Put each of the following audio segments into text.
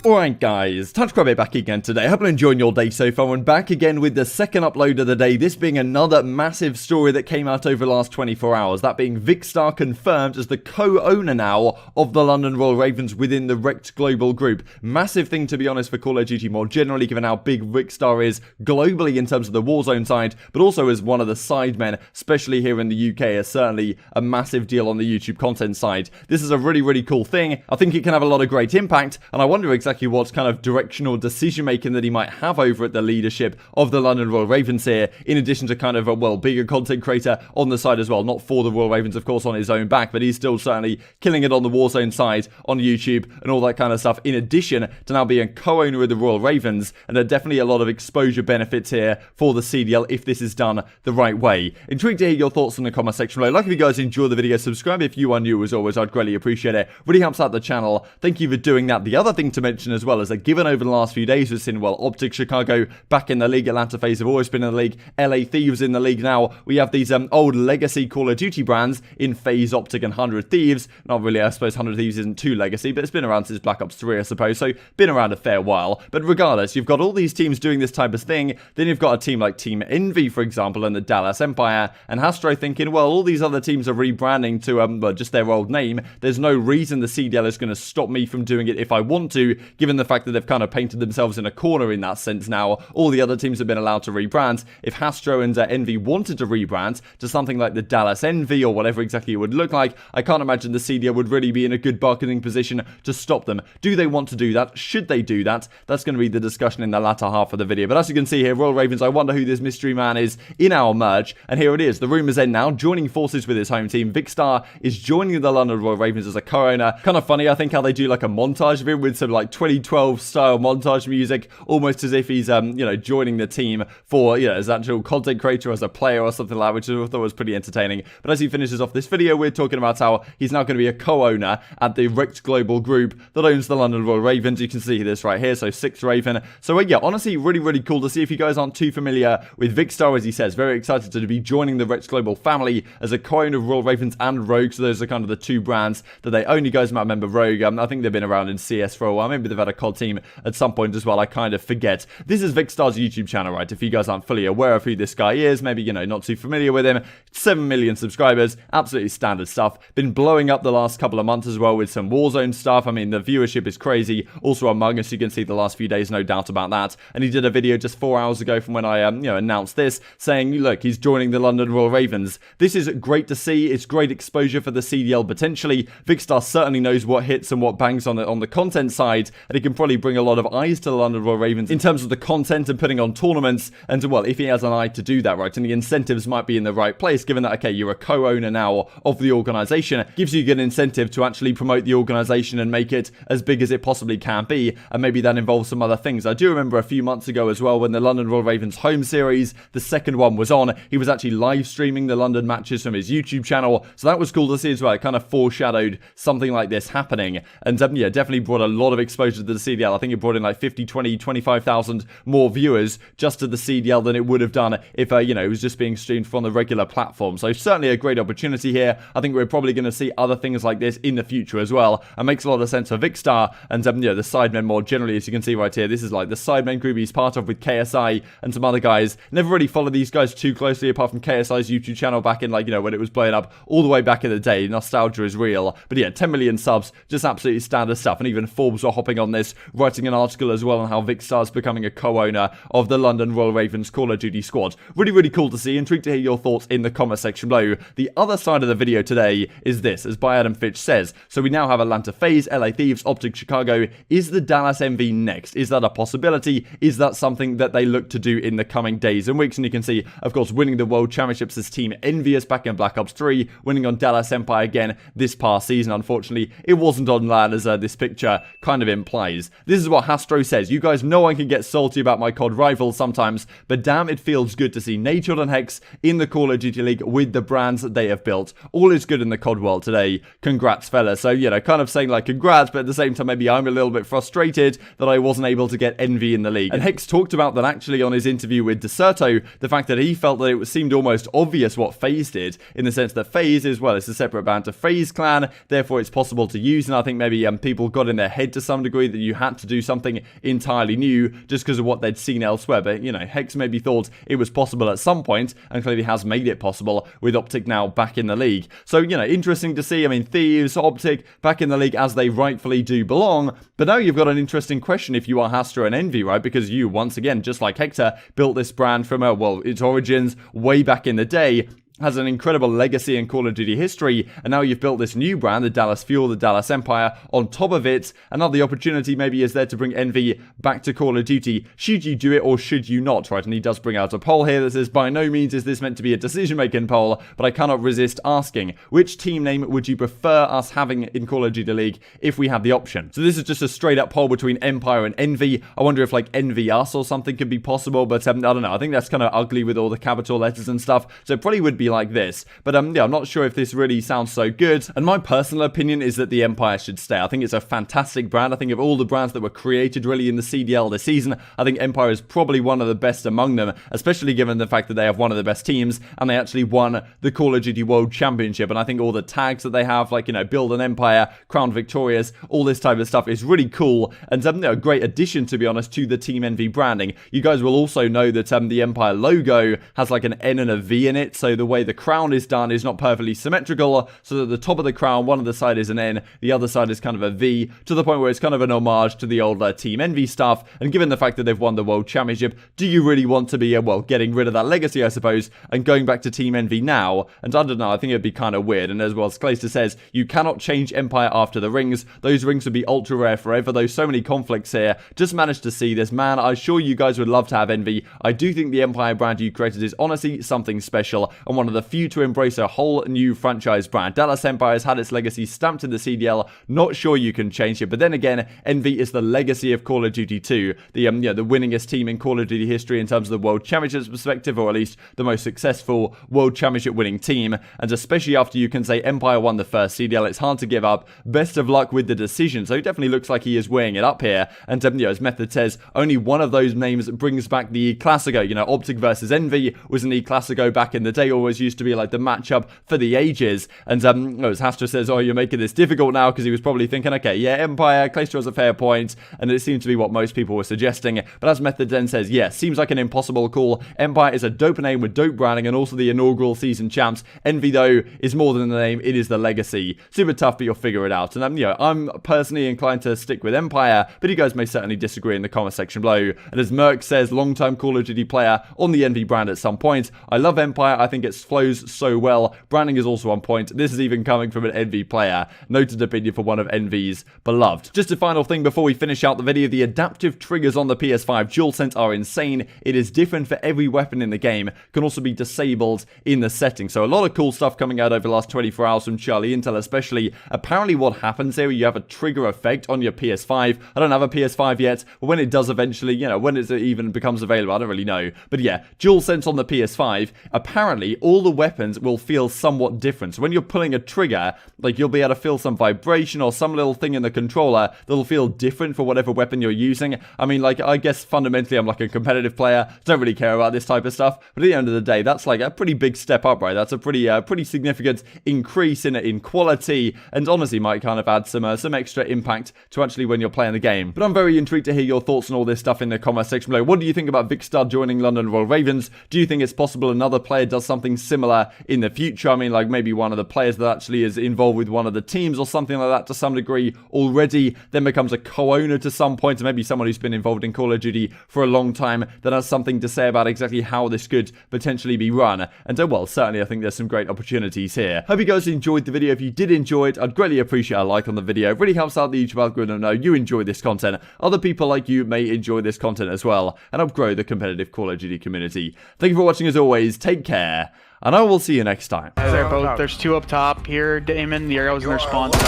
Alright guys, TouchCrabbe back again today. Hope you're enjoying your day so far, and back again with the second upload of the day, this being another massive story that came out over the last 24 hours, that being Vikkstar confirmed as the co-owner now of the London Royal Ravens within the Rekt Global Group. Massive thing, to be honest, for Call of Duty more generally, given how big Vikkstar is globally in terms of the Warzone side, but also as one of the sidemen, especially here in the UK, is certainly a massive deal on the YouTube content side. This is a really cool thing. I think it can have a lot of great impact, and I wonder exactly what kind of directional decision making that he might have over at the leadership of the London Royal Ravens here, in addition to kind of a being a content creator on the side as well, not for the Royal Ravens of course on his own back, but he's still certainly killing it on the Warzone side on YouTube and all that kind of stuff, in addition to now being co-owner of the Royal Ravens. And there are definitely a lot of exposure benefits here for the CDL if this is done the right way. Intrigued to hear your thoughts in the comment section below. Like if you guys enjoy the video, subscribe if you are new. As always, I'd greatly appreciate it. Really helps out the channel. Thank you for doing that. The other thing to mention as well is that given over the last few days we've seen, well, OpTic Chicago back in the league, Atlanta FaZe have always been in the league, LA Thieves in the league now. We have these old legacy Call of Duty brands in FaZe, OpTic and 100 Thieves. Not really, I suppose 100 Thieves isn't too legacy, but it's been around since Black Ops 3, I suppose, so been around a fair while. But regardless, you've got all these teams doing this type of thing. Then you've got a team like Team Envy, for example, and the Dallas Empire, and Hastr0 thinking, well, all these other teams are rebranding to well, just their old name. There's no reason the CDL is going to stop me from doing it if I want to, given the fact that they've kind of painted themselves in a corner in that sense now. All the other teams have been allowed to rebrand. If Hastr0 and Envy wanted to rebrand to something like the Dallas Envy or whatever exactly it would look like, I can't imagine the CDL would really be in a good bargaining position to stop them. Do they want to do that? Should they do that? That's going to be the discussion in the latter half of the video. But as you can see here, Royal Ravens, I wonder who this mystery man is in our merge. And here it is. The rumours end now. Joining forces with his home team, Vikkstar is joining the London Royal Ravens as a co-owner. Kind of funny, I think, how they do like a montage of him with some like 2012 style montage music, almost as if he's joining the team for as actual content creator, as a player or something like that, which I thought was pretty entertaining. But as he finishes off this video, we're talking about how he's now going to be a co-owner at the Rekt Global Group that owns the London Royal Ravens. You can see this right here, so 6 Raven. So yeah, honestly, really cool to see. If you guys aren't too familiar with Vikkstar, as he says, very excited to be joining the Rekt Global family as a co-owner of Royal Ravens and Rogue. So those are kind of the two brands that they own. You guys might remember Rogue. I think they've been around in CS for a while. Maybe they've had a CoD team at some point as well. I kind of forget. This is Vikkstar's YouTube channel, right? If you guys aren't fully aware of who this guy is, maybe, not too familiar with him. 7 million subscribers, absolutely standard stuff. Been blowing up the last couple of months as well with some Warzone stuff. I mean, the viewership is crazy. Also Among Us, you can see the last few days, no doubt about that. And he did a video just 4 hours ago from when I, announced this, saying, look, he's joining the London Royal Ravens. This is great to see. It's great exposure for the CDL potentially. Vikkstar certainly knows what hits and what bangs on the content side, and he can probably bring a lot of eyes to the London Royal Ravens in terms of the content and putting on tournaments. And well, if he has an eye to do that, right, and the incentives might be in the right place, given that, okay, you're a co-owner now of the organization, it gives you a good incentive to actually promote the organization and make it as big as it possibly can be. And maybe that involves some other things. I do remember a few months ago as well, when the London Royal Ravens home series, the second one, was on, he was actually live streaming the London matches from his YouTube channel. So that was cool to see as well. It kind of foreshadowed something like this happening. And yeah, definitely brought a lot of exposure to the CDL. I think it brought in like 50, 20, 25,000 more viewers just to the CDL than it would have done if, it was just being streamed from the regular platform. So certainly a great opportunity here. I think we're probably going to see other things like this in the future as well. It makes a lot of sense for Vikkstar and, the sidemen more generally, as you can see right here. This is like the sidemen group he's part of with KSI and some other guys. Never really followed these guys too closely, apart from KSI's YouTube channel back in, when it was blowing up all the way back in the day. Nostalgia is real. But yeah, 10 million subs, just absolutely standard stuff. And even Forbes were hopping on this, writing an article as well on how Vikkstar's becoming a co-owner of the London Royal Ravens Call of Duty squad. Really cool to see. Intrigued to hear your thoughts in the comment section below. The other side of the video today is this, as by Adam Fitch says. So we now have Atlanta FaZe, LA Thieves, OpTic Chicago. Is the Dallas Envy next? Is that a possibility? Is that something that they look to do in the coming days and weeks? And you can see, of course, winning the World Championships as Team Envious back in Black Ops 3, winning on Dallas Empire again this past season. Unfortunately, it wasn't on LAN, as this picture kind of implies. This is what Hastr0 says. You guys know I can get salty about my CoD rivals sometimes, but damn, it feels good to see Natured and Hex in the Call of Duty League with the brands that they have built. All is good in the CoD world today. Congrats, fellas. So, kind of saying like congrats, but at the same time, maybe I'm a little bit frustrated that I wasn't able to get Envy in the league. And Hex talked about that actually on his interview with Dashy, the fact that he felt that it seemed almost obvious what FaZe did, in the sense that FaZe is, well, it's a separate band to FaZe Clan, therefore it's possible to use, and I think maybe people got in their head to some degree that you had to do something entirely new just because of what they'd seen elsewhere. But, you know, Hex maybe thought it was possible at some point and clearly has made it possible with OpTic now back in the league. So, you know, interesting to see. I mean, Thieves, OpTic back in the league as they rightfully do belong. But now you've got an interesting question if you are Hastr0 and Envy, right? Because you, once again, just like Hector, built this brand from, well, its origins way back in the day, has an incredible legacy in Call of Duty history, and now you've built this new brand, the Dallas Fuel, the Dallas Empire, on top of it, and now the opportunity maybe is there to bring Envy back to Call of Duty. Should you do it or should you not, right? And he does bring out a poll here that says, by no means is this meant to be a decision-making poll, but I cannot resist asking, which team name would you prefer us having in Call of Duty League if we had the option? So this is just a straight-up poll between Empire and Envy. I wonder if, like, Envy Us or something could be possible, but I don't know. I think that's kind of ugly with all the capital letters and stuff, so it probably would be like this. But yeah, I'm not sure if this really sounds so good. And my personal opinion is that the Empire should stay. I think it's a fantastic brand. I think of all the brands that were created really in the CDL this season, I think Empire is probably one of the best among them, especially given the fact that they have one of the best teams and they actually won the Call of Duty World Championship. And I think all the tags that they have, like, you know, build an empire, crown victorious, all this type of stuff is really cool and you know, a great addition, to be honest, to the Team Envy branding. You guys will also know that the Empire logo has like an N and a V in it, so the way the crown is done is not perfectly symmetrical, so that the top of the crown, one of the side is an N, the other side is kind of a V, to the point where it's kind of an homage to the old Team Envy stuff. And given the fact that they've won the World Championship, do you really want to be, well, getting rid of that legacy, I suppose, and going back to Team Envy now? And I don't know, I think it'd be kind of weird. And as well as Clayster says, you cannot change Empire after the rings. Those rings would be ultra rare forever, though so many conflicts here. Just managed to see this, man. I'm sure you guys would love to have Envy. I do think the Empire brand you created is honestly something special, and one of the few to embrace a whole new franchise brand. Dallas Empire has had its legacy stamped in the CDL. Not sure you can change it, but then again, Envy is the legacy of Call of Duty 2, the the winningest team in Call of Duty history in terms of the World Championships perspective, or at least the most successful World Championship winning team. And especially after you can say Empire won the first CDL, it's hard to give up. Best of luck with the decision. So it definitely looks like he is weighing it up here. And as Method says, only one of those names brings back the Classico. You know, OpTic versus Envy was an E-Classico back in the day, always used to be like the matchup for the ages. And as Hastr0 says, oh, you're making this difficult now, because he was probably thinking, okay, yeah, Empire, Clayster has a fair point, and it seemed to be what most people were suggesting. But as Method then says, yeah, seems like an impossible call. Empire is a dope name with dope branding and also the inaugural season champs. Envy, though, is more than the name, it is the legacy. Super tough, but you'll figure it out. And I'm personally inclined to stick with Empire, but you guys may certainly disagree in the comment section below. And as Merk says, long-time Call of Duty player on the Envy brand at some point. I love Empire, I think it flows so well. Branding is also on point. This is even coming from an Envy player. Noted opinion for one of Envy's beloved. Just a final thing before we finish out the video, the adaptive triggers on the PS5 DualSense are insane. It is different for every weapon in the game. Can also be disabled in the settings. So a lot of cool stuff coming out over the last 24 hours from Charlie Intel especially. Apparently what happens here, you have a trigger effect on your PS5. I don't have a PS5 yet, but when it does eventually, when it even becomes available, I don't really know. But yeah, DualSense on the PS5, apparently all the weapons will feel somewhat different. So when you're pulling a trigger, like you'll be able to feel some vibration or some little thing in the controller that'll feel different for whatever weapon you're using. I mean, like, I guess fundamentally I'm like a competitive player, don't really care about this type of stuff, but at the end of the day, that's like a pretty big step up, right? That's a pretty significant increase in quality, and honestly might kind of add some extra impact to actually when you're playing the game. But I'm very intrigued to hear your thoughts on all this stuff in the comment section below. What do you think about Vikkstar joining London Royal Ravens? Do you think it's possible another player does something similar in the future? I mean, like maybe one of the players that actually is involved with one of the teams or something like that to some degree already, then becomes a co-owner to some point, or maybe someone who's been involved in Call of Duty for a long time that has something to say about exactly how this could potentially be run. And well, certainly I think there's some great opportunities here. Hope you guys enjoyed the video. If you did enjoy it, I'd greatly appreciate a like on the video. It really helps out the YouTube algorithm to know you enjoy this content. Other people like you may enjoy this content as well, and help grow the competitive Call of Duty community. Thank you for watching as always. Take care, and I will see you next time. There's two up top here, Damon. The area was in their spawn side.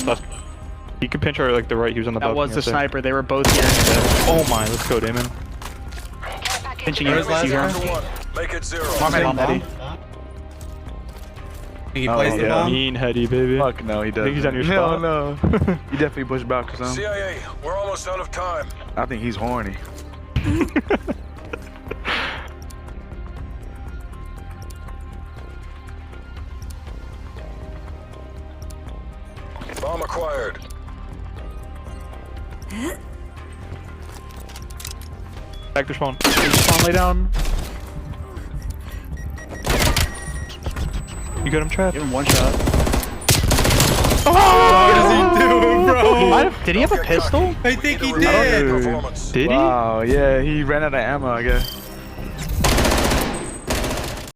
Nice. You can pinch her like the right. He was on the. That was the sniper. They were both here. Oh my! Let's go, Damon. Pinching you. Make it 0. Mom, Eddie. He plays the bomb? Mean heady, baby. Fuck no, he doesn't. I think he's on your spot. No. He definitely pushed back or something. CIA, we're almost out of time. I think he's horny. Bomb acquired. Back to spawn. Spawn, lay down. You got him trapped. Give him one shot. What is he doing, bro? Did he have a pistol? I think he Read our did. performance. Did he? Wow, yeah, he ran out of ammo, I guess.